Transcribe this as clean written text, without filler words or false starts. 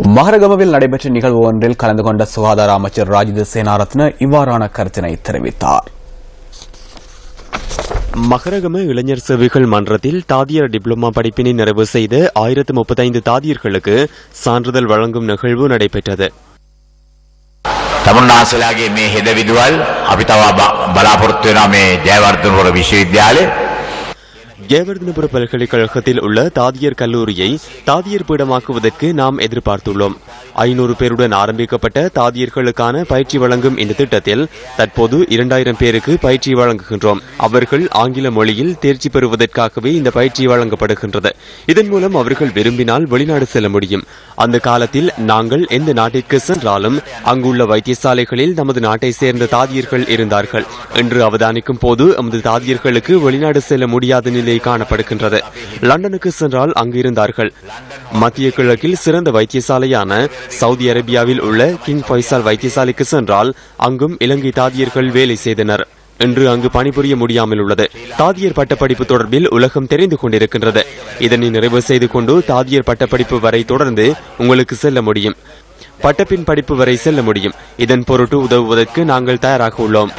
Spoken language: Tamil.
மஹரகமவில் நடைபெற்ற நிகழ்வு ஒன்றில் கலந்து கொண்ட சுகாதார அமைச்சர் ராஜித சேனாரத்ன இவ்வாறான கருத்தினை தெரிவித்தார். மஹரகம இளைஞர் சேவைகள் மன்றத்தில் தாதியர் டிப்ளோமா படிப்பினை நிறைவு செய்த 1035 தாதியர்களுக்கு சான்றிதழ் வழங்கும் நிகழ்வு நடைபெற்றது. තමුන්නාසලාගේ මේ හෙද විදුවල් අපි තව බලාපොරොත්තු වෙනවා මේ ජයවර්ධනපුර විශ්වවිද්‍යාලය ஜெயவர்தனபுர பல்கலைக்கழகத்தில் உள்ள தாதியர் கல்லூரியை தாதியர் பீடமாக்குவதற்கு நாம் எதிர்பார்த்துள்ளோம். 500 பேருடன் ஆரம்பிக்கப்பட்ட தாதியர்களுக்கான பயிற்சி வழங்கும் இந்த திட்டத்தில் தற்போது 2000 பேருக்கு பயிற்சி வழங்குகின்றோம். அவர்கள் ஆங்கில மொழியில் தேர்ச்சி பெறுவதற்காகவே இந்த பயிற்சி வழங்கப்படுகின்றது. இதன் மூலம் அவர்கள் விரும்பினால் வெளிநாடு செல்ல முடியும். அந்த காலத்தில் நாங்கள் எந்த நாட்டிற்கு சென்றாலும் அங்குள்ள வைத்தியசாலைகளில் நமது நாட்டை சேர்ந்த தாதியர்கள் இருந்தார்கள். என்று அவதானிக்கும் போது நமது தாதியர்களுக்கு வெளிநாடு செல்ல முடியாத நிலை காணப்படுகின்றது. லண்டனுக்கு சென்றால் அங்கு இருந்தார்கள். மத்திய கிழக்கில் சிறந்த வைத்தியசாலையான சவுதி அரேபியாவில் உள்ள கிங் ஃபைசால் வைத்தியசாலைக்கு சென்றால் அங்கும் இலங்கை தாதியர்கள் வேலை செய்தனர். இன்று அங்கு பணிபுரிய முடியாமல் உள்ளது. தாதியர் பட்டப்படிப்பு தொடர்பில் உலகம் தெரிந்து கொண்டிருக்கின்றது. இதனை நிறைவு செய்து கொண்டு தாதியர் பட்டப்படிப்பு வரை தொடர்ந்து உங்களுக்கு செல்ல முடியும். பட்டப்பின் படிப்பு வரை செல்ல முடியும். இதன் பொருட்டு உதவுவதற்கு நாங்கள் தயாராக உள்ளோம்.